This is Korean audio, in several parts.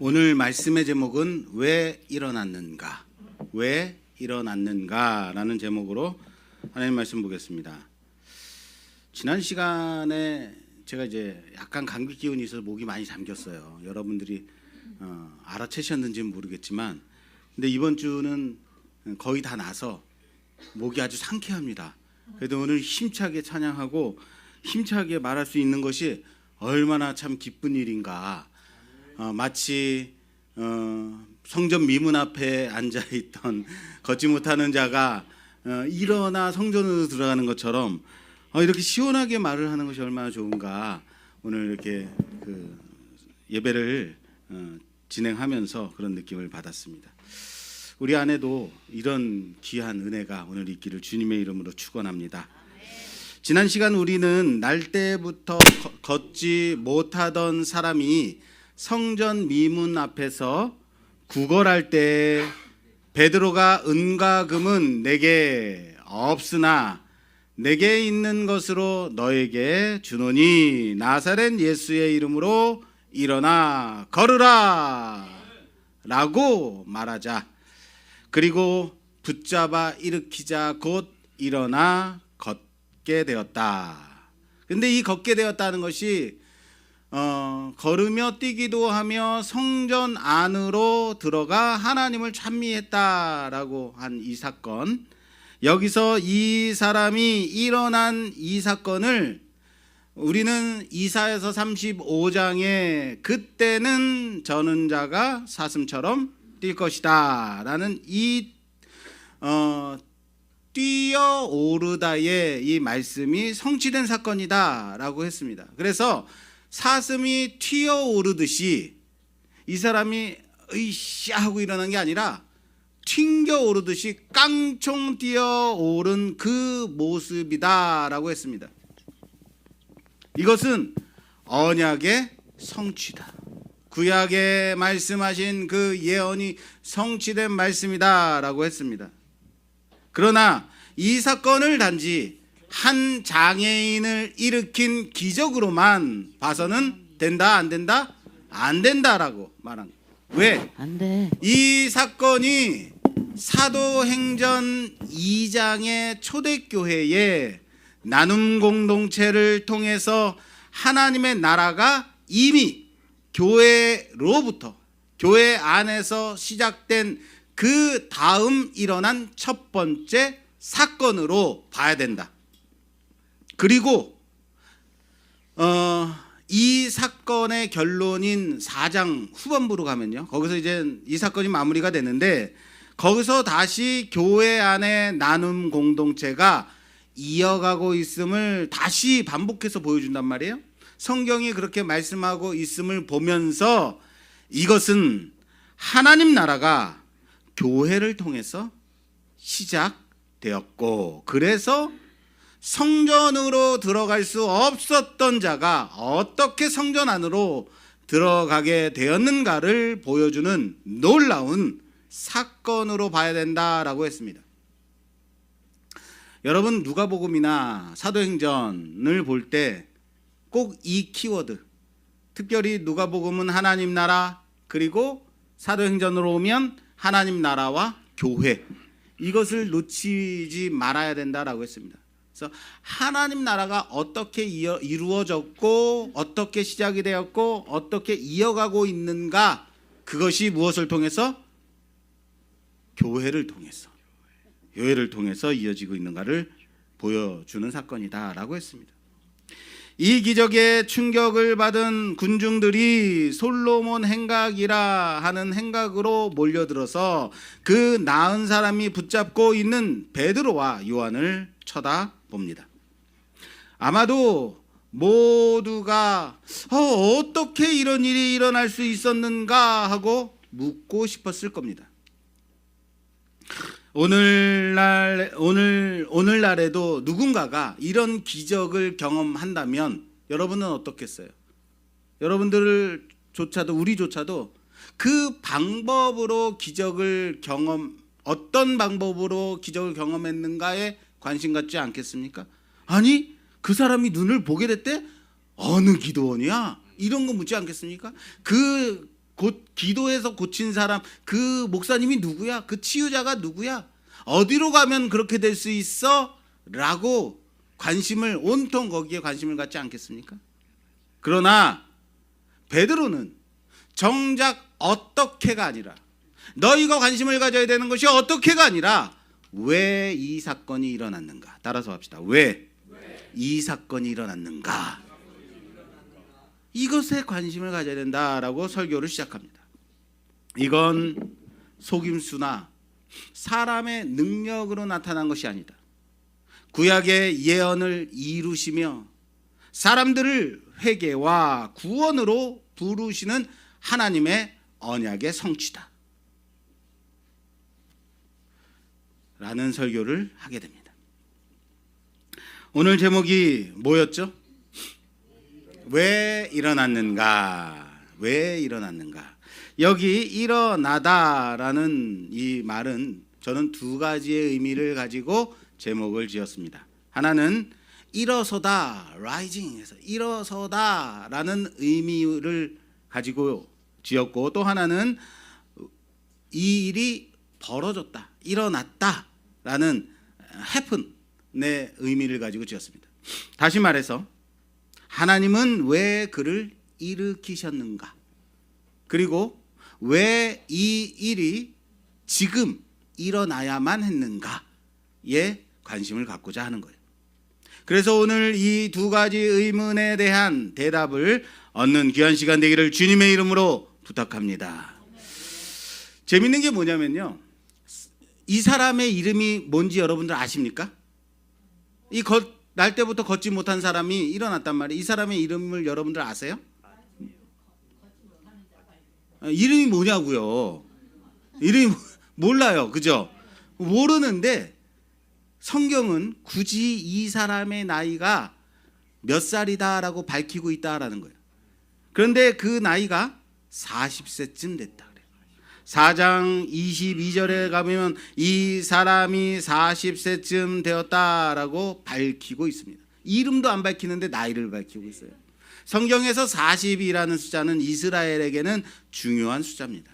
오늘 말씀의 제목은 왜 일어났는가? 왜 일어났는가라는 제목으로 하나님 말씀 보겠습니다. 지난 시간에 제가 이제 약간 감기 기운이 있어서 목이 많이 잠겼어요. 여러분들이 알아채셨는지는 모르겠지만, 근데 이번 주는 거의 다 나서 목이 아주 상쾌합니다. 그래도 오늘 힘차게 찬양하고 힘차게 말할 수 있는 것이 얼마나 참 기쁜 일인가. 마치 성전 미문 앞에 앉아있던 걷지 못하는 자가 일어나 성전으로 들어가는 것처럼 이렇게 시원하게 말을 하는 것이 얼마나 좋은가. 오늘 이렇게 예배를 진행하면서 그런 느낌을 받았습니다. 우리 안에도 이런 귀한 은혜가 오늘 있기를 주님의 이름으로 축원합니다. 지난 시간 우리는 날 때부터 걷지 못하던 사람이 성전 미문 앞에서 구걸할 때 베드로가 은과 금은 내게 없으나 내게 있는 것으로 너에게 주노니 나사렛 예수의 이름으로 일어나 걸으라 라고 말하자. 그리고 붙잡아 일으키자 곧 일어나 걷게 되었다. 근데 이 걷게 되었다는 것이 걸으며 뛰기도 하며 성전 안으로 들어가 하나님을 찬미했다라고 한 이 사건, 여기서 이 사람이 일어난 이 사건을 우리는 이사야서 35장에 그때는 저는 자가 사슴처럼 뛸 것이다 라는 이 뛰어오르다의 이 말씀이 성취된 사건이다 라고 했습니다. 그래서 사슴이 튀어오르듯이 이 사람이 으쌰 하고 일어난 게 아니라 튕겨오르듯이 깡총 뛰어오른 그 모습이다라고 했습니다. 이것은 언약의 성취다. 구약에 말씀하신 그 예언이 성취된 말씀이다라고 했습니다. 그러나 이 사건을 단지 한 장애인을 일으킨 기적으로만 봐서는 된다 안 된다? 안 된다라고 말한 거예요. 왜? 안 돼. 이 사건이 사도행전 2장의 초대교회의 나눔 공동체를 통해서 하나님의 나라가 이미 교회로부터 교회 안에서 시작된 그 다음 일어난 첫 번째 사건으로 봐야 된다. 그리고 이 사건의 결론인 4장 후반부로 가면요, 거기서 이제 이 사건이 마무리가 되는데 거기서 다시 교회 안에 나눔 공동체가 이어가고 있음을 다시 반복해서 보여준단 말이에요. 성경이 그렇게 말씀하고 있음을 보면서 이것은 하나님 나라가 교회를 통해서 시작되었고, 그래서 성전으로 들어갈 수 없었던 자가 어떻게 성전 안으로 들어가게 되었는가를 보여주는 놀라운 사건으로 봐야 된다라고 했습니다. 여러분, 누가복음이나 사도행전을 볼 때 꼭 이 키워드, 특별히 누가복음은 하나님 나라, 그리고 사도행전으로 오면 하나님 나라와 교회, 이것을 놓치지 말아야 된다라고 했습니다. 그래서 하나님 나라가 어떻게 이루어졌고 어떻게 시작이 되었고 어떻게 이어가고 있는가, 그것이 무엇을 통해서? 교회를 통해서 이어지고 있는가를 보여주는 사건이다라고 했습니다. 이 기적에 충격을 받은 군중들이 솔로몬 행각이라 하는 행각으로 몰려들어서 그 나은 사람이 붙잡고 있는 베드로와 요한을 쳐다봅니다. 아마도 모두가 어떻게 이런 일이 일어날 수 있었는가 하고 묻고 싶었을 겁니다. 오늘날에도 누군가가 이런 기적을 경험한다면 여러분은 어떻겠어요? 여러분들조차도, 우리조차도 그 방법으로 어떤 방법으로 기적을 경험했는가에 관심 갖지 않겠습니까? 아니, 그 사람이 눈을 보게 됐대? 어느 기도원이야? 이런 거 묻지 않겠습니까? 그 기도해서 고친 사람, 그 목사님이 누구야? 그 치유자가 누구야? 어디로 가면 그렇게 될 수 있어? 라고 관심을, 온통 거기에 관심을 갖지 않겠습니까? 그러나 베드로는 정작 어떻게가 아니라, 너희가 관심을 가져야 되는 것이 어떻게가 아니라 왜 이 사건이 일어났는가. 따라서 합시다. 왜 이 사건이 일어났는가. 이것에 관심을 가져야 된다라고 설교를 시작합니다. 이건 속임수나 사람의 능력으로 나타난 것이 아니다. 구약의 예언을 이루시며 사람들을 회개와 구원으로 부르시는 하나님의 언약의 성취다 라는 설교를 하게 됩니다. 오늘 제목이 뭐였죠? 왜 일어났는가? 왜 일어났는가? 여기 일어나다라는 이 말은 저는 두 가지의 의미를 가지고 제목을 지었습니다. 하나는 일어서다, rising에서 일어서다라는 의미를 가지고 지었고, 또 하나는 이 일이 벌어졌다, 일어났다라는 happen의 의미를 가지고 지었습니다. 다시 말해서 하나님은 왜 그를 일으키셨는가? 그리고 왜 이 일이 지금 일어나야만 했는가에 관심을 갖고자 하는 거예요. 그래서 오늘 이 두 가지 의문에 대한 대답을 얻는 귀한 시간 되기를 주님의 이름으로 부탁합니다. 재밌는 게 뭐냐면요, 이 사람의 이름이 뭔지 여러분들 아십니까? 날 때부터 걷지 못한 사람이 일어났단 말이에요. 이 사람의 이름을 여러분들 아세요? 이름이 뭐냐고요? 이름이 몰라요, 그죠? 모르는데 성경은 굳이 이 사람의 나이가 몇 살이다라고 밝히고 있다라는 거예요. 그런데 그 나이가 40세쯤 됐다 그래요. 4장 22절에 가보면 이 사람이 40세쯤 되었다라고 밝히고 있습니다. 이름도 안 밝히는데 나이를 밝히고 있어요. 성경에서 40이라는 숫자는 이스라엘에게는 중요한 숫자입니다.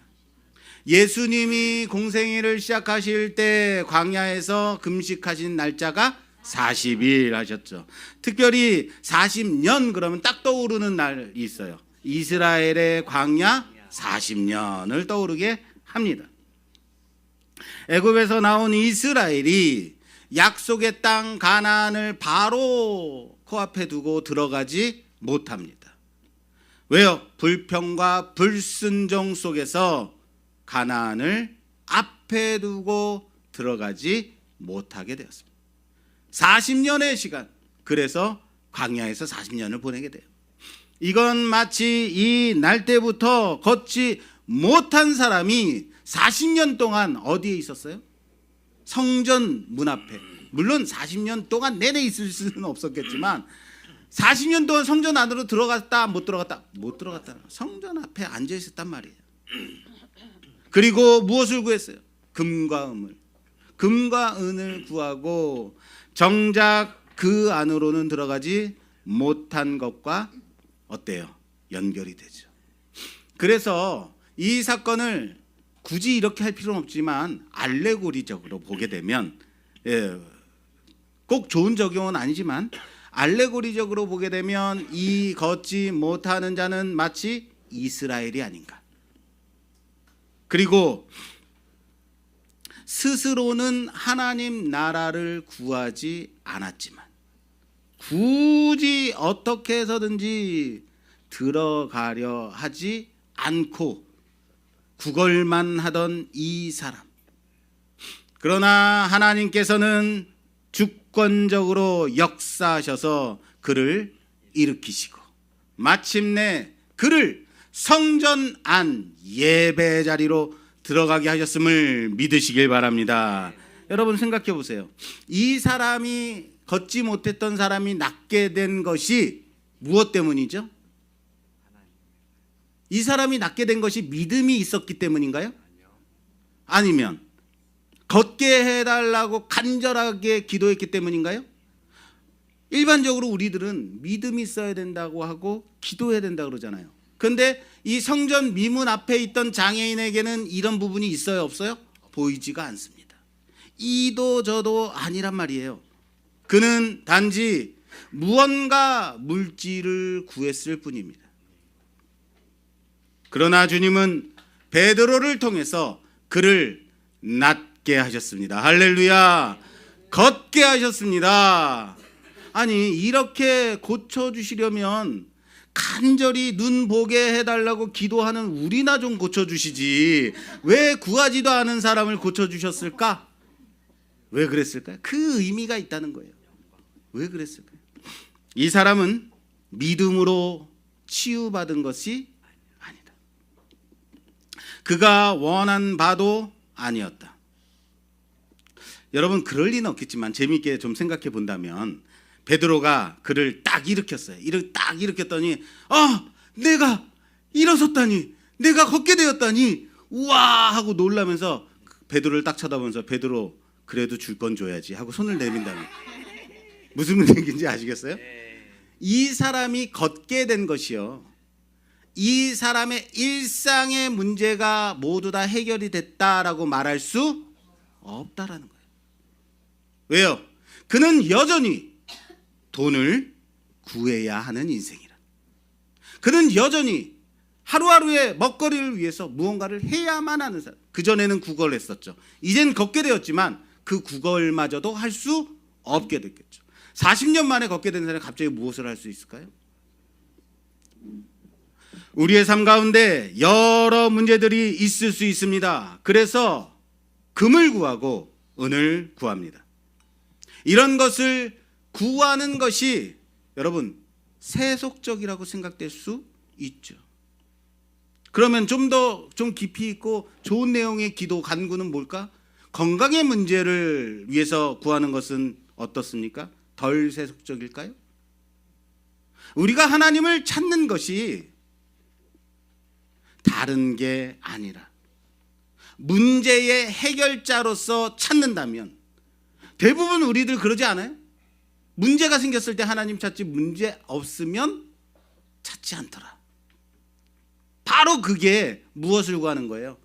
예수님이 공생애를 시작하실 때 광야에서 금식하신 날짜가 40일 하셨죠. 특별히 40년 그러면 딱 떠오르는 날이 있어요. 이스라엘의 광야 40년을 떠오르게 합니다. 애굽에서 나온 이스라엘이 약속의 땅 가나안을 바로 코앞에 두고 들어가지 못합니다. 왜요? 불평과 불순종 속에서 가나안을 앞에 두고 들어가지 못하게 되었습니다. 40년의 시간, 그래서 광야에서 40년을 보내게 돼요. 이건 마치 이 날 때부터 걷지 못한 사람이 40년 동안 어디에 있었어요? 성전 문 앞에. 물론 40년 동안 내내 있을 수는 없었겠지만 40년 동안 성전 안으로 들어갔다 못 들어갔다? 못 들어갔다. 성전 앞에 앉아 있었단 말이에요. 그리고 무엇을 구했어요? 금과 은을. 금과 은을 구하고 정작 그 안으로는 들어가지 못한 것과 어때요? 연결이 되죠. 그래서 이 사건을 굳이 이렇게 할 필요는 없지만 알레고리적으로 보게 되면, 꼭 좋은 적용은 아니지만 알레고리적으로 보게 되면 이 걷지 못하는 자는 마치 이스라엘이 아닌가. 그리고 스스로는 하나님 나라를 구하지 않았지만 굳이 어떻게 해서든지 들어가려 하지 않고 구걸만 하던 이 사람. 그러나 하나님께서는 주권적으로 역사하셔서 그를 일으키시고 마침내 그를 성전 안 예배 자리로 들어가게 하셨음을 믿으시길 바랍니다. 여러분 생각해 보세요. 이 사람이 걷지 못했던 사람이 낫게 된 것이 무엇 때문이죠? 이 사람이 낫게 된 것이 믿음이 있었기 때문인가요? 아니면 걷게 해달라고 간절하게 기도했기 때문인가요? 일반적으로 우리들은 믿음이 있어야 된다고 하고 기도해야 된다고 그러잖아요. 근데 이 성전 미문 앞에 있던 장애인에게는 이런 부분이 있어요, 없어요? 보이지가 않습니다. 이도 저도 아니란 말이에요. 그는 단지 무언가 물질을 구했을 뿐입니다. 그러나 주님은 베드로를 통해서 그를 낫게 하셨습니다. 할렐루야. 걷게 하셨습니다. 아니, 이렇게 고쳐주시려면 간절히 눈 보게 해달라고 기도하는 우리나 좀 고쳐주시지, 왜 구하지도 않은 사람을 고쳐주셨을까? 왜 그랬을까요? 그 의미가 있다는 거예요. 왜 그랬을까요? 이 사람은 믿음으로 치유받은 것이 아니다. 그가 원한 바도 아니었다. 여러분, 그럴 리는 없겠지만 재미있게 좀 생각해 본다면, 베드로가 그를 딱 일으켰어요. 딱 일으켰더니 내가 일어섰다니, 내가 걷게 되었다니, 우와 하고 놀라면서 베드로를 딱 쳐다보면서, 베드로 그래도 줄 건 줘야지 하고 손을 내민다는, 무슨 얘기인지 아시겠어요? 이 사람이 걷게 된 것이요, 이 사람의 일상의 문제가 모두 다 해결이 됐다라고 말할 수 없다라는 거예요. 왜요? 그는 여전히 돈을 구해야 하는 인생이라. 그는 여전히 하루하루의 먹거리를 위해서 무언가를 해야만 하는 사람. 그전에는 구걸을 했었죠. 이젠 걷게 되었지만 그 구걸마저도 할 수 없게 됐겠죠. 40년 만에 걷게 된 사람이 갑자기 무엇을 할 수 있을까요? 우리의 삶 가운데 여러 문제들이 있을 수 있습니다. 그래서 금을 구하고 은을 구합니다. 이런 것을 구하는 것이 여러분 세속적이라고 생각될 수 있죠. 그러면 좀 깊이 있고 좋은 내용의 기도 간구는 뭘까? 건강의 문제를 위해서 구하는 것은 어떻습니까? 덜 세속적일까요? 우리가 하나님을 찾는 것이 다른 게 아니라 문제의 해결자로서 찾는다면, 대부분 우리들 그러지 않아요? 문제가 생겼을 때 하나님 찾지, 문제 없으면 찾지 않더라. 바로 그게 무엇을 구하는 거예요?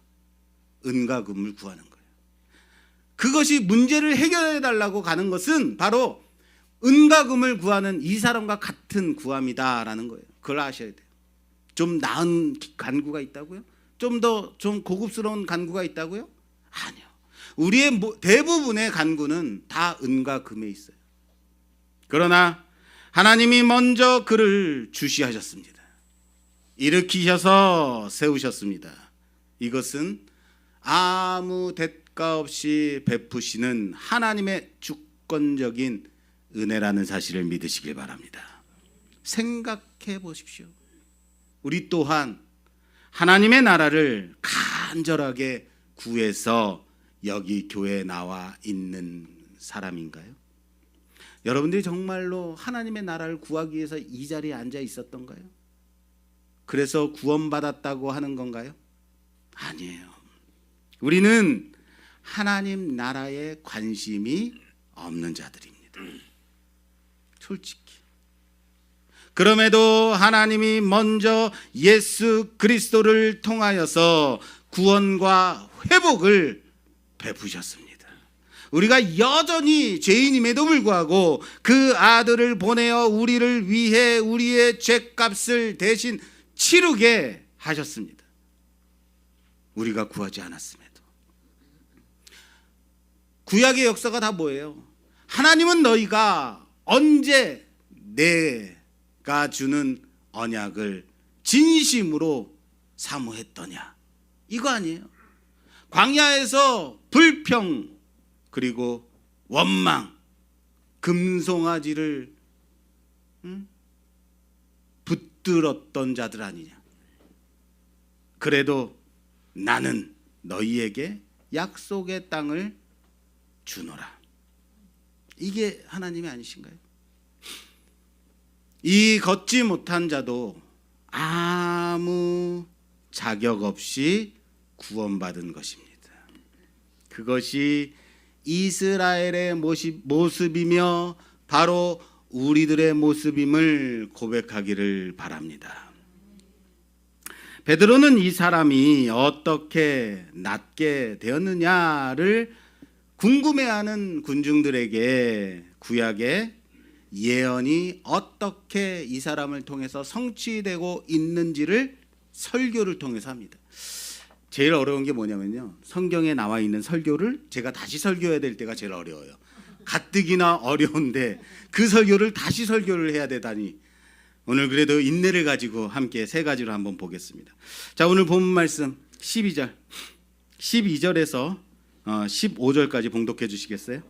은과 금을 구하는 거예요. 그것이 문제를 해결해 달라고 가는 것은 바로 은과 금을 구하는 이 사람과 같은 구함이다라는 거예요. 그걸 아셔야 돼요. 좀 나은 간구가 있다고요? 좀 고급스러운 간구가 있다고요? 아니요. 우리의 대부분의 간구는 다 은과 금에 있어요. 그러나 하나님이 먼저 그를 주시하셨습니다. 일으키셔서 세우셨습니다. 이것은 아무 대가 없이 베푸시는 하나님의 주권적인 은혜라는 사실을 믿으시길 바랍니다. 생각해 보십시오. 우리 또한 하나님의 나라를 간절하게 구해서 여기 교회에 나와 있는 사람인가요? 여러분들이 정말로 하나님의 나라를 구하기 위해서 이 자리에 앉아 있었던가요? 그래서 구원받았다고 하는 건가요? 아니에요. 우리는 하나님 나라에 관심이 없는 자들입니다. 솔직히. 그럼에도 하나님이 먼저 예수 그리스도를 통하여서 구원과 회복을 베푸셨습니다. 우리가 여전히 죄인임에도 불구하고 그 아들을 보내어 우리를 위해 우리의 죄값을 대신 치르게 하셨습니다. 우리가 구하지 않았음에도. 구약의 역사가 다 뭐예요? 하나님은 너희가 언제 내가 주는 언약을 진심으로 사모했더냐, 이거 아니에요? 광야에서 불평 그리고 원망, 금송아지를 붙들었던 자들 아니냐. 그래도 나는 너희에게 약속의 땅을 주노라. 이게 하나님이 아니신가요? 이 걷지 못한 자도 아무 자격 없이 구원받은 것입니다. 그것이 이스라엘의 모습이며 바로 우리들의 모습임을 고백하기를 바랍니다. 베드로는 이 사람이 어떻게 낫게 되었느냐를 궁금해하는 군중들에게 구약의 예언이 어떻게 이 사람을 통해서 성취되고 있는지를 설교를 통해서 합니다. 제일 어려운 게 뭐냐면요, 성경에 나와 있는 설교를 제가 다시 설교해야 될 때가 제일 어려워요. 가뜩이나 어려운데 그 설교를 다시 설교를 해야 되다니. 오늘 그래도 인내를 가지고 함께 세 가지로 한번 보겠습니다. 자, 오늘 본 말씀 12절에서 15절까지 봉독해 주시겠어요?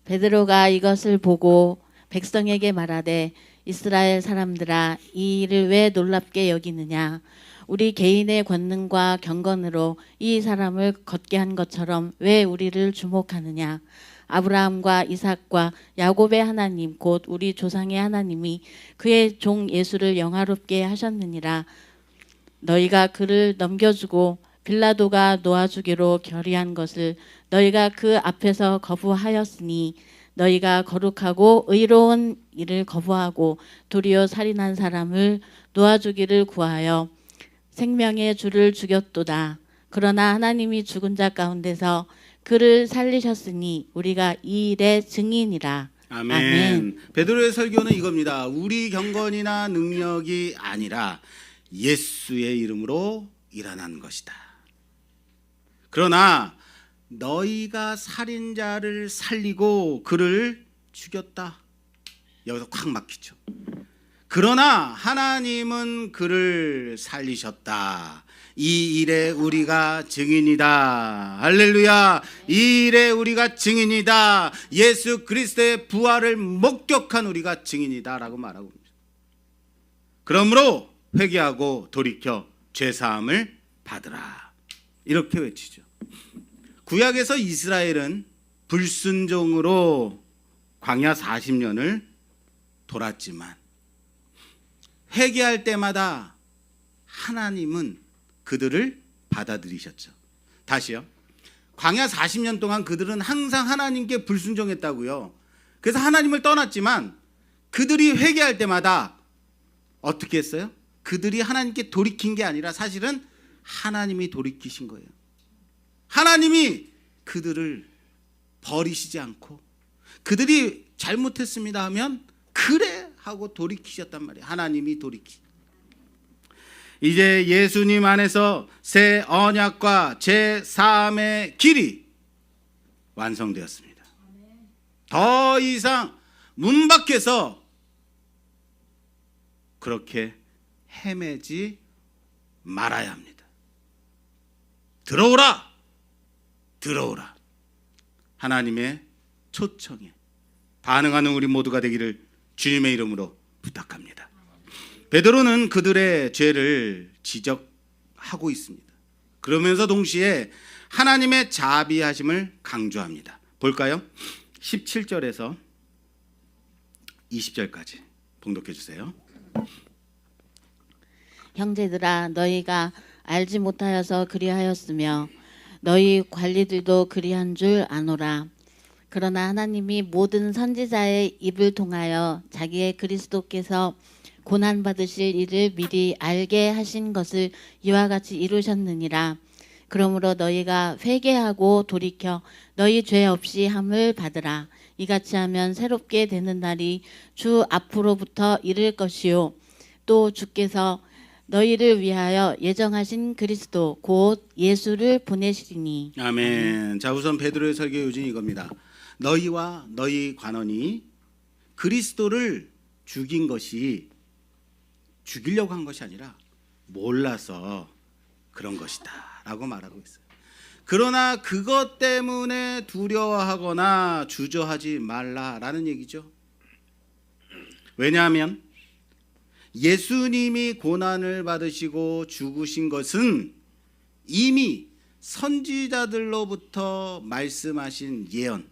베드로가 이것을 보고 백성에게 말하되 이스라엘 사람들아, 이 일을 왜 놀랍게 여기느냐? 우리 개인의 권능과 경건으로 이 사람을 걷게 한 것처럼 왜 우리를 주목하느냐? 아브라함과 이삭과 야곱의 하나님 곧 우리 조상의 하나님이 그의 종 예수를 영화롭게 하셨느니라. 너희가 그를 넘겨주고 빌라도가 놓아주기로 결의한 것을 너희가 그 앞에서 거부하였으니 너희가 거룩하고 의로운 일을 거부하고 도리어 살인한 사람을 놓아주기를 구하여 생명의 주를 죽였도다. 그러나 하나님이 죽은 자 가운데서 그를 살리셨으니 우리가 이 일의 증인이라. 아멘. 아멘. 베드로의 설교는 이겁니다. 우리 경건이나 능력이 아니라 예수의 이름으로 일어난 것이다. 그러나 너희가 살인자를 살리고 그를 죽였다. 여기서 콱 막히죠. 그러나 하나님은 그를 살리셨다. 이 일에 우리가 증인이다. 할렐루야. 이 일에 우리가 증인이다. 예수 그리스도의 부활을 목격한 우리가 증인이다 라고 말하고 있습니다. 그러므로 회개하고 돌이켜 죄사함을 받으라. 이렇게 외치죠. 구약에서 이스라엘은 불순종으로 광야 40년을 돌았지만 회개할 때마다 하나님은 그들을 받아들이셨죠. 다시요. 광야 40년 동안 그들은 항상 하나님께 불순종했다고요. 그래서 하나님을 떠났지만 그들이 회개할 때마다 어떻게 했어요? 그들이 하나님께 돌이킨 게 아니라 사실은 하나님이 돌이키신 거예요. 하나님이 그들을 버리시지 않고 그들이 잘못했습니다 하면 그래 하고 돌이키셨단 말이에요. 하나님이 돌이키. 이제 예수님 안에서 새 언약과 제 삶의 길이 완성되었습니다. 더 이상 문 밖에서 그렇게 헤매지 말아야 합니다. 들어오라, 들어오라. 하나님의 초청에 반응하는 우리 모두가 되기를 주님의 이름으로 부탁합니다. 베드로는 그들의 죄를 지적하고 있습니다. 그러면서 동시에 하나님의 자비하심을 강조합니다. 볼까요? 17절에서 20절까지 봉독해 주세요. 형제들아, 너희가 알지 못하여서 그리하였으며 너희 관리들도 그리한 줄 아노라. 그러나 하나님이 모든 선지자의 입을 통하여 자기의 그리스도께서 고난 받으실 일을 미리 알게 하신 것을 이와 같이 이루셨느니라. 그러므로 너희가 회개하고 돌이켜 너희 죄 없이 함을 받으라. 이같이 하면 새롭게 되는 날이 주 앞으로부터 이를 것이요 또 주께서 너희를 위하여 예정하신 그리스도 곧 예수를 보내시리니. 아멘. 자, 우선 베드로의 설교 요지는 이겁니다. 너희와 너희 관원이 그리스도를 죽인 것이 죽이려고 한 것이 아니라 몰라서 그런 것이다 라고 말하고 있어요. 그러나 그것 때문에 두려워하거나 주저하지 말라라는 얘기죠. 왜냐하면 예수님이 고난을 받으시고 죽으신 것은 이미 선지자들로부터 말씀하신 예언,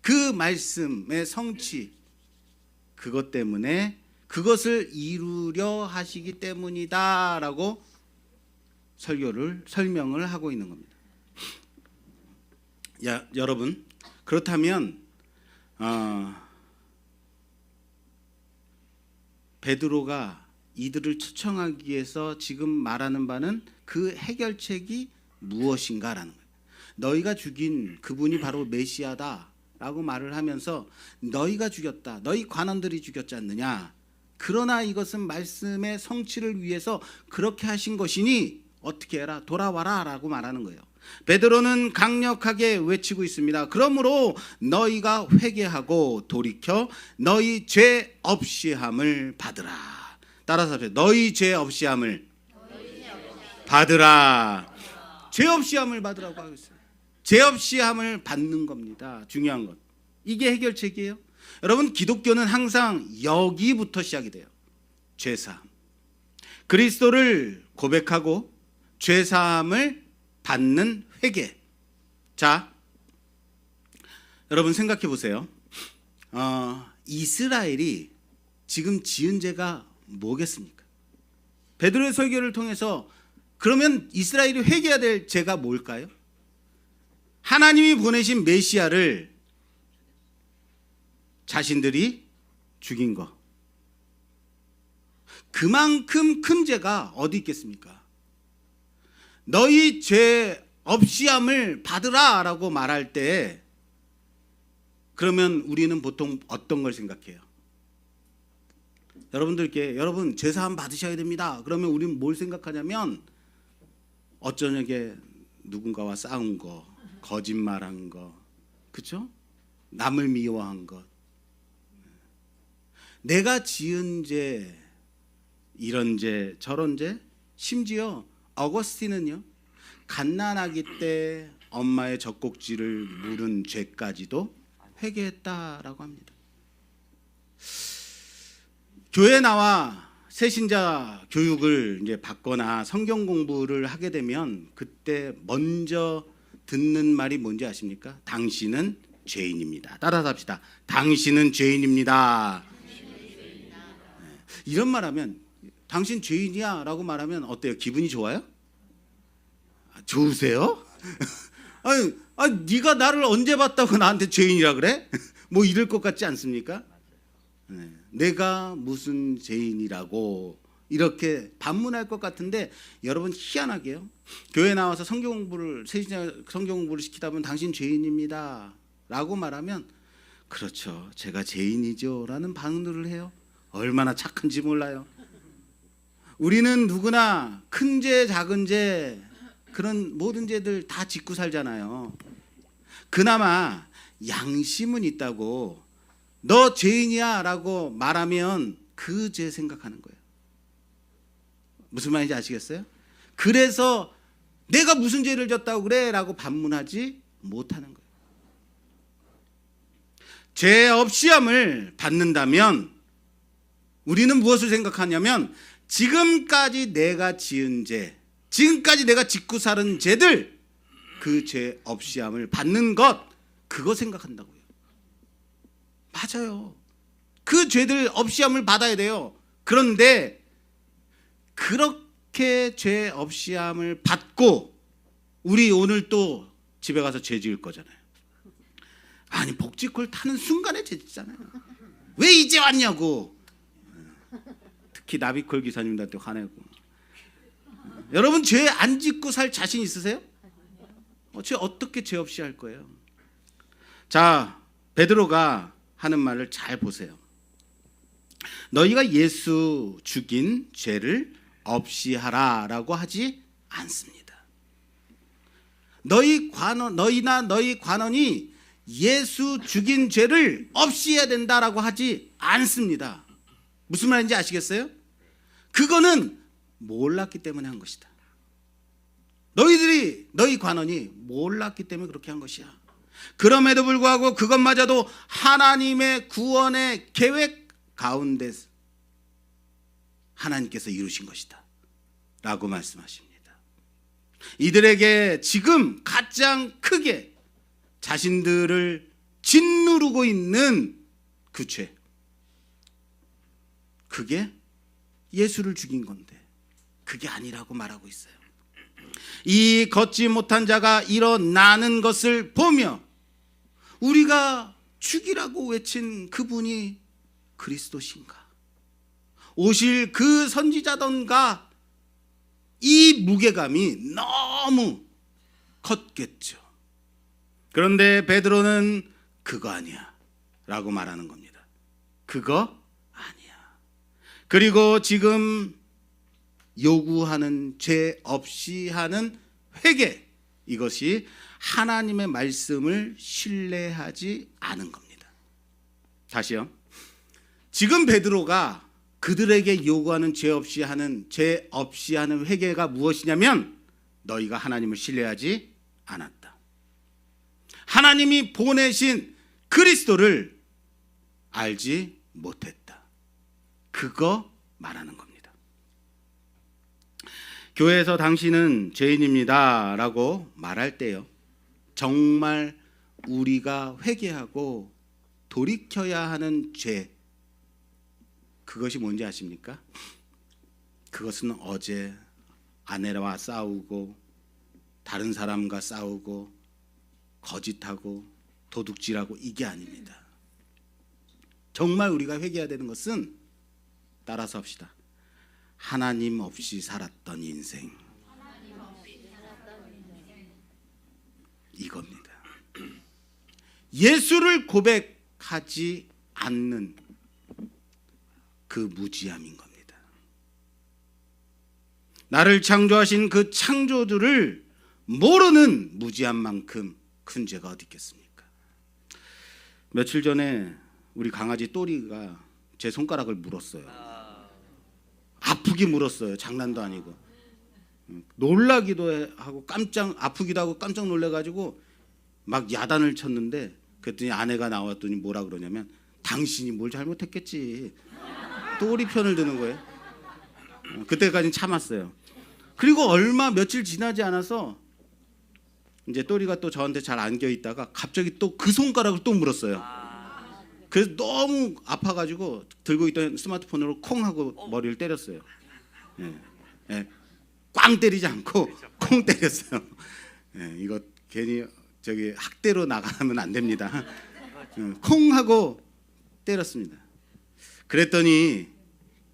그 말씀의 성취, 그것 때문에 그것을 이루려 하시기 때문이다라고 설명을 하고 있는 겁니다. 여러분, 그렇다면 베드로가 이들을 초청하기 위해서 지금 말하는 바는 그 해결책이 무엇인가라는 거예요. 너희가 죽인 그분이 바로 메시아다라고 말을 하면서 너희가 죽였다. 너희 관원들이 죽였지 않느냐. 그러나 이것은 말씀의 성취를 위해서 그렇게 하신 것이니 어떻게 해라. 돌아와라 라고 말하는 거예요. 베드로는 강력하게 외치고 있습니다. 그러므로 너희가 회개하고 돌이켜 너희 죄 없이함을 받으라. 따라서 하세요. 너희 죄 없이함을 받으라. 죄 없이함을 받으라고 하고 있어요. 죄 없이함을 받는 겁니다. 중요한 것. 이게 해결책이에요. 여러분, 기독교는 항상 여기부터 시작이 돼요. 죄사함. 그리스도를 고백하고 죄사함을 받는 회개. 자, 여러분 생각해 보세요. 이스라엘이 지금 지은 죄가 뭐겠습니까? 베드로의 설교를 통해서 그러면 이스라엘이 회개해야 될 죄가 뭘까요? 하나님이 보내신 메시아를 자신들이 죽인 것. 그만큼 큰 죄가 어디 있겠습니까? 너희 죄 없이함을 받으라 라고 말할 때 그러면 우리는 보통 어떤 걸 생각해요? 여러분들께 여러분 죄사함 받으셔야 됩니다. 그러면 우리는 뭘 생각하냐면 어쩌냐게 누군가와 싸운 거, 거짓말한 거, 그렇죠? 남을 미워한 것, 내가 지은 죄, 이런 죄, 저런 죄, 심지어 어거스틴은요, 갓난아기 때 엄마의 젖꼭지를 물은 죄까지도 회개했다라고 합니다. 교회 나와 새신자 교육을 이제 받거나 성경 공부를 하게 되면 그때 먼저 듣는 말이 뭔지 아십니까? 당신은 죄인입니다. 따라서 합시다. 당신은 죄인입니다. 이런 말하면 당신 죄인이야 라고 말하면 어때요? 기분이 좋아요? 좋으세요? 아니, 네가 나를 언제 봤다고 나한테 죄인이라 그래? 뭐 이럴 것 같지 않습니까? 네. 내가 무슨 죄인이라고 이렇게 반문할 것 같은데 여러분 희한하게요. 교회 나와서 성경 공부를 시키다 보면 당신 죄인입니다 라고 말하면 그렇죠. 제가 죄인이죠 라는 반응을 해요. 얼마나 착한지 몰라요. 우리는 누구나 큰 죄, 작은 죄, 그런 모든 죄들 다 짓고 살잖아요. 그나마 양심은 있다고 너 죄인이야 라고 말하면 그 죄 생각하는 거예요. 무슨 말인지 아시겠어요? 그래서 내가 무슨 죄를 졌다고 그래 라고 반문하지 못하는 거예요. 죄 없이함을 받는다면 우리는 무엇을 생각하냐면 지금까지 내가 지은 죄, 지금까지 내가 짓고 살은 죄들, 그 죄 없이함을 받는 것, 그거 생각한다고요. 맞아요. 그 죄들 없이함을 받아야 돼요. 그런데 그렇게 죄 없이함을 받고 우리 오늘 또 집에 가서 죄 지을 거잖아요. 아니 복지콜 타는 순간에 죄 짓잖아요. 왜 이제 왔냐고. 특히 나비콜 기사님들한테 화내고. 여러분 죄 안 짓고 살 자신 있으세요? 죄 어떻게 죄 없이 할 거예요? 자, 베드로가 하는 말을 잘 보세요. 너희가 예수 죽인 죄를 없이 하라라고 하지 않습니다. 너희나 너희 관원이 예수 죽인 죄를 없이 해야 된다라고 하지 않습니다. 무슨 말인지 아시겠어요? 그거는 몰랐기 때문에 한 것이다. 너희 관원이 몰랐기 때문에 그렇게 한 것이야. 그럼에도 불구하고 그것마저도 하나님의 구원의 계획 가운데 하나님께서 이루신 것이다 라고 말씀하십니다. 이들에게 지금 가장 크게 자신들을 짓누르고 있는 그 죄, 그게 예수를 죽인 건데 그게 아니라고 말하고 있어요. 이 걷지 못한 자가 일어나는 것을 보며 우리가 죽이라고 외친 그분이 그리스도신가? 오실 그 선지자던가 이 무게감이 너무 컸겠죠. 그런데 베드로는 그거 아니야 라고 말하는 겁니다. 그거 아니야. 그리고 지금 요구하는 죄 없이 하는 회개, 이것이 하나님의 말씀을 신뢰하지 않은 겁니다. 다시요. 지금 베드로가 그들에게 요구하는 죄 없이 하는 회개가 무엇이냐면 너희가 하나님을 신뢰하지 않았다. 하나님이 보내신 그리스도를 알지 못했다. 그거 말하는 겁니다. 교회에서 당신은 죄인입니다 라고 말할 때요, 정말 우리가 회개하고 돌이켜야 하는 죄, 그것이 뭔지 아십니까? 그것은 어제 아내와 싸우고 다른 사람과 싸우고 거짓하고 도둑질하고 이게 아닙니다. 정말 우리가 회개해야 되는 것은, 따라서 합시다, 하나님 없이 살았던 인생, 이겁니다. 예수를 고백하지 않는 그 무지함인 겁니다. 나를 창조하신 그 창조주를 모르는 무지함만큼 큰 죄가 어디 있겠습니까? 며칠 전에 우리 강아지 또리가 제 손가락을 물었어요. 아프게 물었어요. 장난도 아니고. 놀라기도 하고 아프기도 하고 깜짝 놀래가지고 막 야단을 쳤는데, 그랬더니 아내가 나왔더니 뭐라 그러냐면, 당신이 뭘 잘못했겠지. 또리 편을 드는 거예요. 그때까지는 참았어요. 그리고 며칠 지나지 않아서 이제 또리가 또 저한테 잘 안겨 있다가 갑자기 또 그 손가락을 또 물었어요. 그래서 너무 아파가지고 들고 있던 스마트폰으로 콩 하고 머리를 때렸어요. 예. 꽝 때리지 않고 콩 때렸어요. 예, 이거 괜히 학대로 나가면 안 됩니다. 콩 하고 때렸습니다. 그랬더니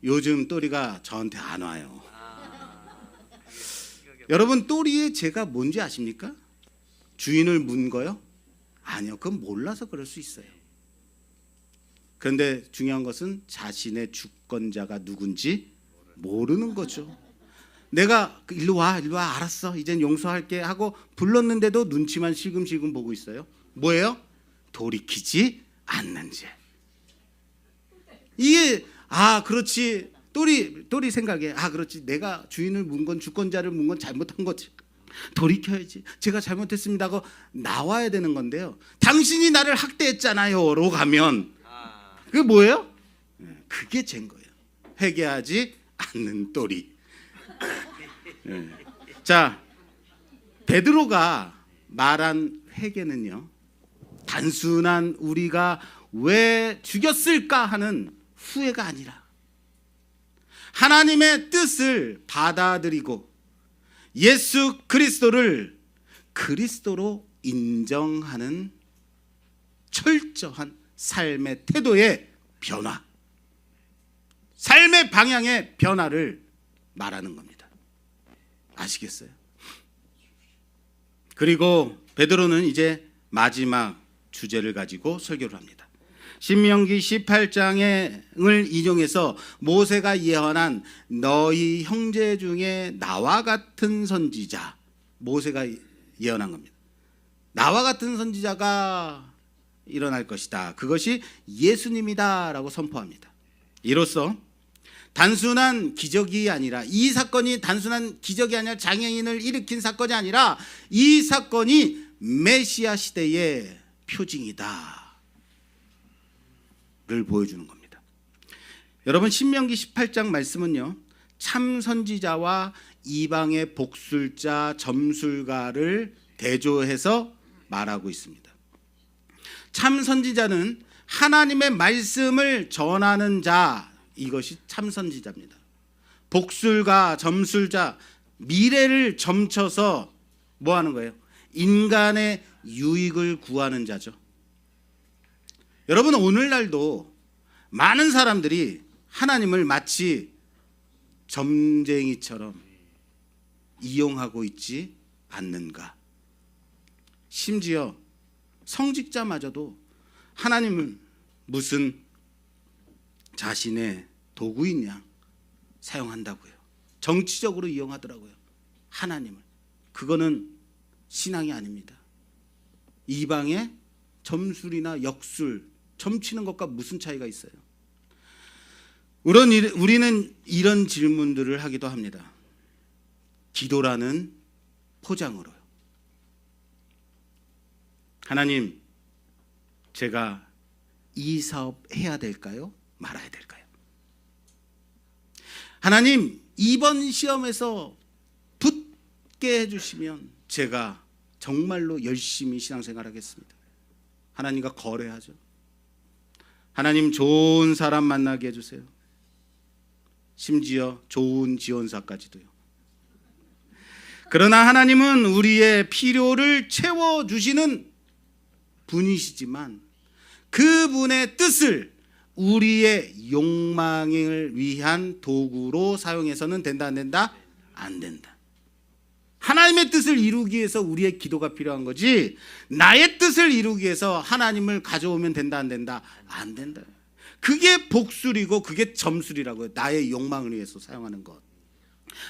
요즘 또리가 저한테 안 와요. 여러분, 또리의 죄가 뭔지 아십니까? 주인을 문 거요? 아니요, 그건 몰라서 그럴 수 있어요. 그런데 중요한 것은 자신의 주권자가 누군지 모르는 거죠. 내가 일로 와 알았어, 이젠 용서할게 하고 불렀는데도 눈치만 실금실금 보고 있어요. 뭐예요? 돌이키지 않는 죄. 이게 그렇지, 또리 생각에 그렇지, 내가 주인을 문 건, 주권자를 문 건 잘못한 거지, 돌이켜야지, 제가 잘못했습니다 하고 나와야 되는 건데요, 당신이 나를 학대했잖아요로 가면 그게 뭐예요? 그게 죄인 거예요. 회개하지 않는 또리. 자, 베드로가 말한 회개는요, 단순한 우리가 왜 죽였을까 하는 후회가 아니라 하나님의 뜻을 받아들이고 예수 그리스도를 그리스도로 인정하는 철저한 삶의 태도의 변화, 삶의 방향의 변화를 말하는 겁니다. 아시겠어요? 그리고 베드로는 이제 마지막 주제를 가지고 설교를 합니다. 신명기 18장을 인용해서 모세가 예언한 너희 형제 중에 나와 같은 선지자, 모세가 예언한 겁니다. 나와 같은 선지자가 일어날 것이다. 그것이 예수님이다 라고 선포합니다. 이로써 단순한 기적이 아니라, 이 사건이 단순한 기적이 아니라 장애인을 일으킨 사건이 아니라 이 사건이 메시아 시대의 표징이다 를 보여주는 겁니다. 여러분, 신명기 18장 말씀은요, 참 선지자와 이방의 복술자, 점술가를 대조해서 말하고 있습니다. 참 선지자는 하나님의 말씀을 전하는 자, 이것이 참 선지자입니다. 복술가, 점술자, 미래를 점쳐서 뭐 하는 거예요? 인간의 유익을 구하는 자죠. 여러분, 오늘날도 많은 사람들이 하나님을 마치 점쟁이처럼 이용하고 있지 않는가? 심지어 성직자마저도 하나님을 무슨 자신의 도구인 양 사용한다고요. 정치적으로 이용하더라고요. 하나님을. 그거는 신앙이 아닙니다. 이방의 점술이나 역술, 점치는 것과 무슨 차이가 있어요? 우리는 이런 질문들을 하기도 합니다. 기도라는 포장으로요. 하나님, 제가 이 사업 해야 될까요? 말아야 될까요? 하나님, 이번 시험에서 붙게 해주시면 제가 정말로 열심히 신앙생활 하겠습니다. 하나님과 거래하죠. 하나님, 좋은 사람 만나게 해주세요. 심지어 좋은 지원사까지도요. 그러나 하나님은 우리의 필요를 채워주시는 분이시지만 그분의 뜻을 우리의 욕망을 위한 도구로 사용해서는 된다, 안 된다? 안 된다. 하나님의 뜻을 이루기 위해서 우리의 기도가 필요한 거지, 나의 뜻을 이루기 위해서 하나님을 가져오면 된다, 안 된다? 안 된다. 그게 복술이고 그게 점술이라고요. 나의 욕망을 위해서 사용하는 것.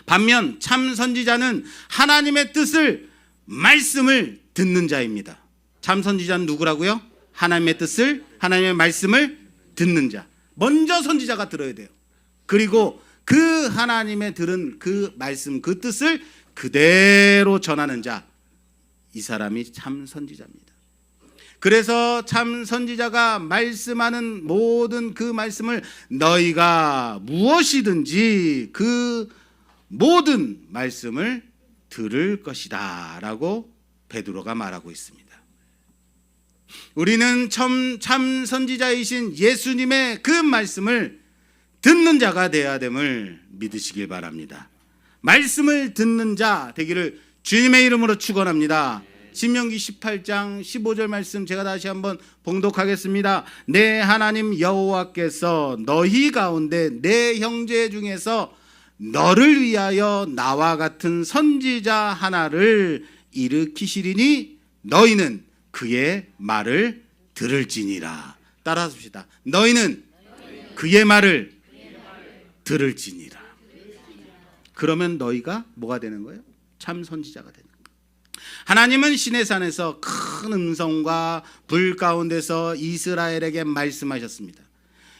반면 참 선지자는 하나님의 뜻을, 말씀을 듣는 자입니다. 참 선지자는 누구라고요? 하나님의 뜻을, 하나님의 말씀을 듣는 자. 먼저 선지자가 들어야 돼요. 그리고 그 하나님의 들은 그 말씀, 그 뜻을 그대로 전하는 자, 이 사람이 참 선지자입니다. 그래서 참 선지자가 말씀하는 모든 그 말씀을 너희가 무엇이든지 그 모든 말씀을 들을 것이다 라고 베드로가 말하고 있습니다. 우리는 참 선지자이신 예수님의 그 말씀을 듣는 자가 되어야 됨을 믿으시길 바랍니다. 말씀을 듣는 자 되기를 주님의 이름으로 축원합니다. 신명기 18장 15절 말씀 제가 다시 한번 봉독하겠습니다. 내 하나님 여호와께서 너희 가운데 내 형제 중에서 너를 위하여 나와 같은 선지자 하나를 일으키시리니 너희는 그의 말을 들을지니라. 따라서 봅시다. 너희는 그의 말을 들을지니라. 그러면 너희가 뭐가 되는 거예요? 참 선지자가 되는 거예요. 하나님은 시내산에서 큰 음성과 불 가운데서 이스라엘에게 말씀하셨습니다.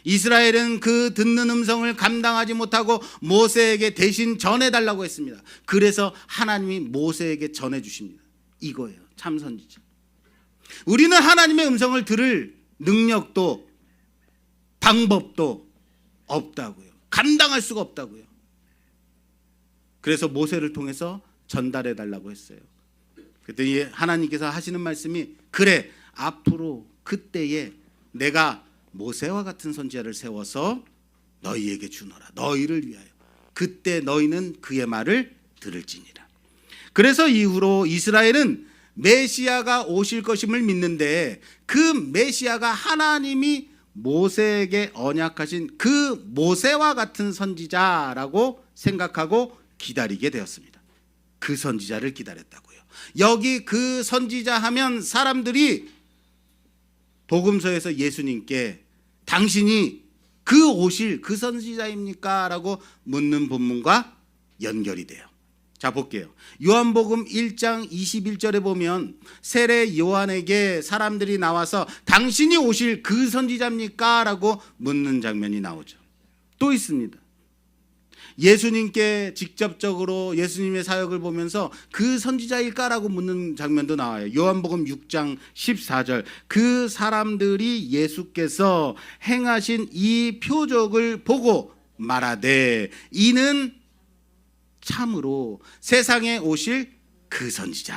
이스라엘은 그 듣는 음성을 감당하지 못하고 모세에게 대신 전해달라고 했습니다. 그래서 하나님이 모세에게 전해주십니다. 이거예요. 참 선지자. 우리는 하나님의 음성을 들을 능력도 방법도 없다고요. 감당할 수가 없다고요. 그래서 모세를 통해서 전달해달라고 했어요. 그랬더니 하나님께서 하시는 말씀이, 그래, 앞으로 그때에 내가 모세와 같은 선지자를 세워서 너희에게 주노라. 너희를 위하여. 그때 너희는 그의 말을 들을지니라. 그래서 이후로 이스라엘은 메시아가 오실 것임을 믿는데 그 메시아가 하나님이 모세에게 언약하신 그 모세와 같은 선지자라고 생각하고 기다리게 되었습니다. 그 선지자를 기다렸다고요. 여기 그 선지자 하면 사람들이 복음서에서 예수님께 당신이 그 오실 그 선지자입니까? 라고 묻는 본문과 연결이 돼요. 자, 볼게요. 요한복음 1장 21절에 보면 세례 요한에게 사람들이 나와서 당신이 오실 그 선지자입니까? 라고 묻는 장면이 나오죠. 또 있습니다. 예수님께 직접적으로 예수님의 사역을 보면서 그 선지자일까라고 묻는 장면도 나와요. 요한복음 6장 14절. 그 사람들이 예수께서 행하신 이 표적을 보고 말하되 이는 참으로 세상에 오실 그 선지자.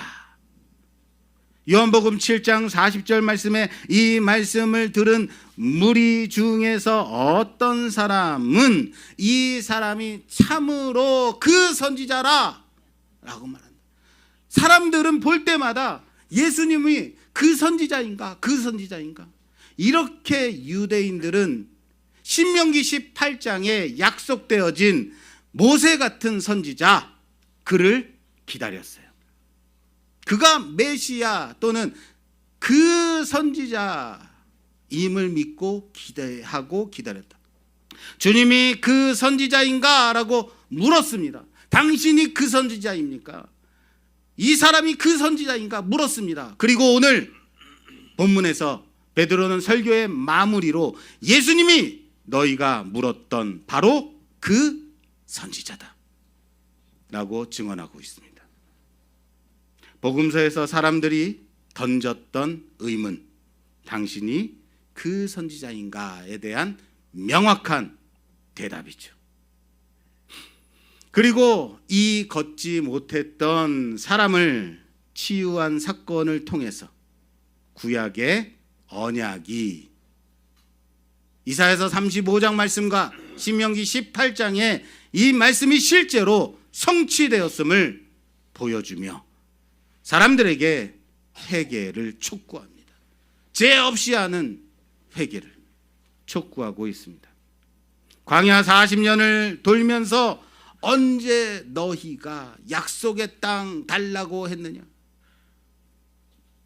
요한복음 7장 40절 말씀에 이 말씀을 들은 무리 중에서 어떤 사람은 이 사람이 참으로 그 선지자라 라고 말한다. 사람들은 볼 때마다 예수님이 그 선지자인가, 그 선지자인가, 이렇게 유대인들은 신명기 18장에 약속되어진 모세 같은 선지자, 그를 기다렸어요. 그가 메시아 또는 그 선지자임을 믿고 기대하고 기다렸다. 주님이 그 선지자인가? 라고 물었습니다. 당신이 그 선지자입니까? 이 사람이 그 선지자인가? 물었습니다. 그리고 오늘 본문에서 베드로는 설교의 마무리로 예수님이 너희가 물었던 바로 그 선지자다 라고 증언하고 있습니다. 복음서에서 사람들이 던졌던 의문, 당신이 그 선지자인가에 대한 명확한 대답이죠. 그리고 이 걷지 못했던 사람을 치유한 사건을 통해서 구약의 언약이 이사야서 35장 말씀과 신명기 18장에 이 말씀이 실제로 성취되었음을 보여주며 사람들에게 회개를 촉구합니다. 죄 없이 하는 회개를 촉구하고 있습니다. 광야 40년을 돌면서 언제 너희가 약속의 땅 달라고 했느냐?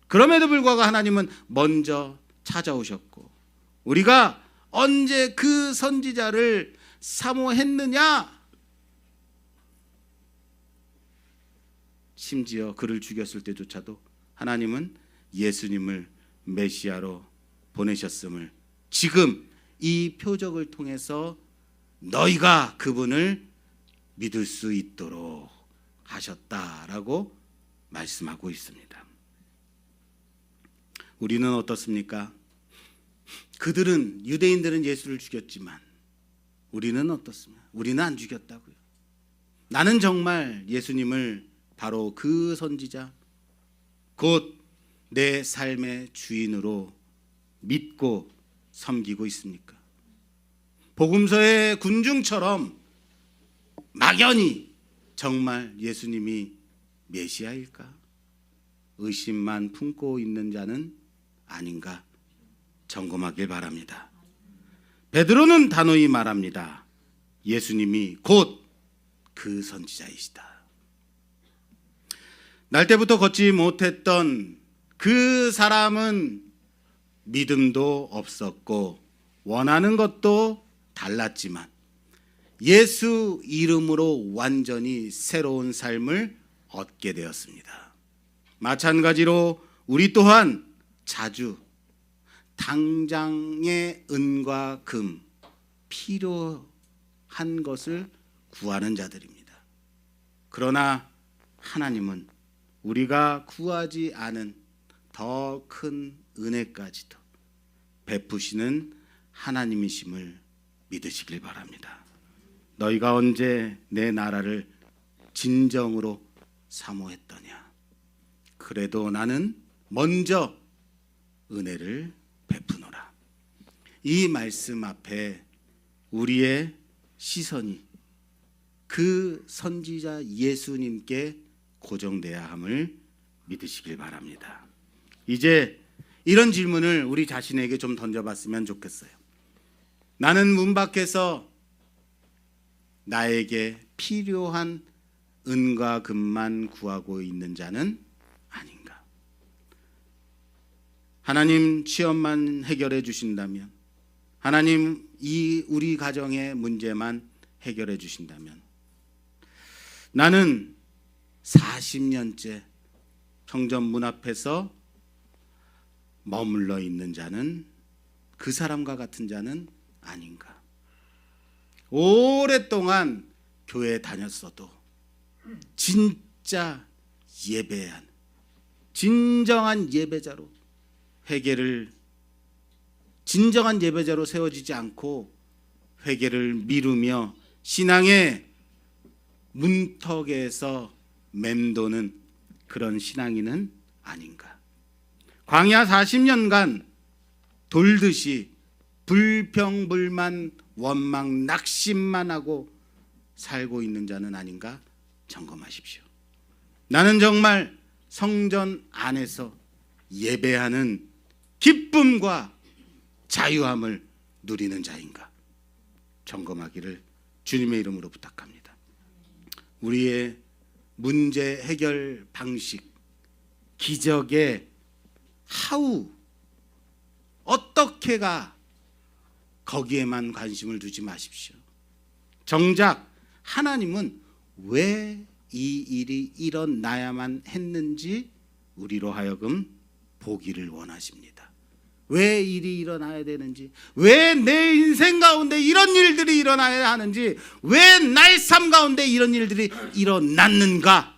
그럼에도 불구하고 하나님은 먼저 찾아오셨고 우리가 언제 그 선지자를 사모했느냐? 심지어 그를 죽였을 때조차도 하나님은 예수님을 메시아로 보내셨음을 지금 이 표적을 통해서 너희가 그분을 믿을 수 있도록 하셨다라고 말씀하고 있습니다. 우리는 어떻습니까? 그들은 유대인들은 예수를 죽였지만 우리는 어떻습니까? 우리는 안 죽였다고요. 나는 정말 예수님을 바로 그 선지자 곧 내 삶의 주인으로 믿고 섬기고 있습니까? 복음서의 군중처럼 막연히 정말 예수님이 메시아일까? 의심만 품고 있는 자는 아닌가 점검하길 바랍니다. 베드로는 단호히 말합니다. 예수님이 곧 그 선지자이시다. 날 때부터 걷지 못했던 그 사람은 믿음도 없었고 원하는 것도 달랐지만 예수 이름으로 완전히 새로운 삶을 얻게 되었습니다. 마찬가지로 우리 또한 자주 당장의 은과 금 필요한 것을 구하는 자들입니다. 그러나 하나님은 우리가 구하지 않은 더 큰 은혜까지도 베푸시는 하나님이심을 믿으시길 바랍니다. 너희가 언제 내 나라를 진정으로 사모했더냐? 그래도 나는 먼저 은혜를 베푸노라. 이 말씀 앞에 우리의 시선이 그 선지자 예수님께 고정돼야 함을 믿으시길 바랍니다. 이제 이런 질문을 우리 자신에게 좀 던져봤으면 좋겠어요. 나는 문 밖에서 나에게 필요한 은과 금만 구하고 있는 자는 아닌가? 하나님 취업만 해결해 주신다면, 하나님 이 우리 가정의 문제만 해결해 주신다면, 나는 40년째 성전 문 앞에서 머물러 있는 자는 그 사람과 같은 자는 아닌가? 오랫동안 교회 다녔어도 진짜 예배한 진정한 예배자로 회개를 진정한 예배자로 세워지지 않고 회개를 미루며 신앙의 문턱에서 맴도는 그런 신앙인은 아닌가? 광야 40년간 돌듯이 불평불만 원망 낙심만 하고 살고 있는 자는 아닌가 점검하십시오. 나는 정말 성전 안에서 예배하는 기쁨과 자유함을 누리는 자인가? 점검하기를 주님의 이름으로 부탁합니다. 우리의 문제 해결 방식, 기적의 하우, 어떻게가 거기에만 관심을 두지 마십시오. 정작 하나님은 왜 이 일이 일어나야만 했는지 우리로 하여금 보기를 원하십니다. 왜 일이 일어나야 되는지, 왜 내 인생 가운데 이런 일들이 일어나야 하는지, 왜 나의 삶 가운데 이런 일들이 일어났는가,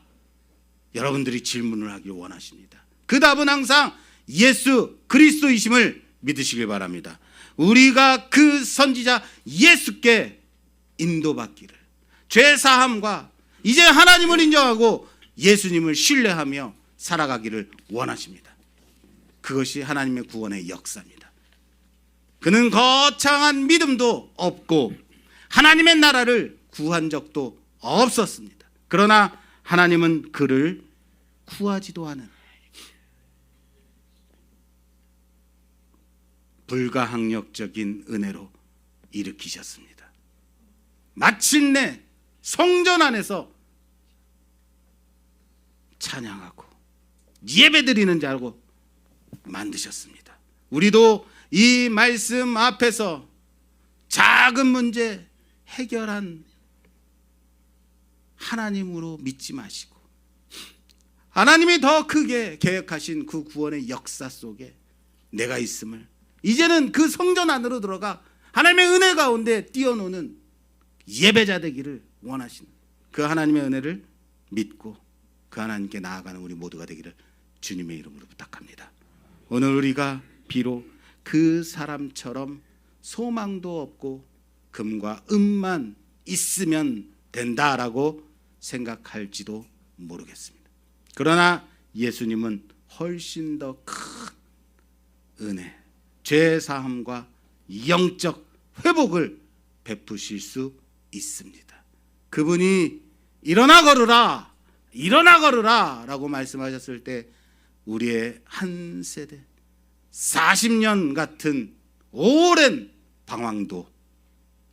여러분들이 질문을 하길 원하십니다. 그 답은 항상 예수 그리스도이심을 믿으시길 바랍니다. 우리가 그 선지자 예수께 인도받기를, 죄사함과 이제 하나님을 인정하고 예수님을 신뢰하며 살아가기를 원하십니다. 그것이 하나님의 구원의 역사입니다. 그는 거창한 믿음도 없고 하나님의 나라를 구한 적도 없었습니다. 그러나 하나님은 그를 구하지도 않은 불가항력적인 은혜로 일으키셨습니다. 마침내 성전 안에서 찬양하고 예배드리는 자로 만드셨습니다. 우리도 이 말씀 앞에서 작은 문제 해결한 하나님으로 믿지 마시고 하나님이 더 크게 계획하신 그 구원의 역사 속에 내가 있음을, 이제는 그 성전 안으로 들어가 하나님의 은혜 가운데 뛰어노는 예배자 되기를 원하시는 그 하나님의 은혜를 믿고 그 하나님께 나아가는 우리 모두가 되기를 주님의 이름으로 부탁합니다. 오늘 우리가 비록 그 사람처럼 소망도 없고 금과 은만 있으면 된다라고 생각할지도 모르겠습니다. 그러나 예수님은 훨씬 더 큰 은혜, 죄사함과 영적 회복을 베푸실 수 있습니다. 그분이 일어나 걸으라, 일어나 걸으라 라고 말씀하셨을 때 우리의 한 세대 40년 같은 오랜 방황도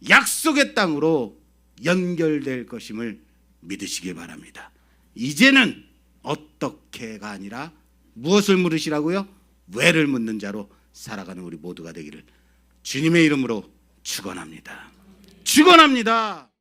약속의 땅으로 연결될 것임을 믿으시기 바랍니다. 이제는 어떻게가 아니라 무엇을 물으시라고요? 왜를 묻는 자로 살아가는 우리 모두가 되기를 주님의 이름으로 축원합니다. 축원합니다.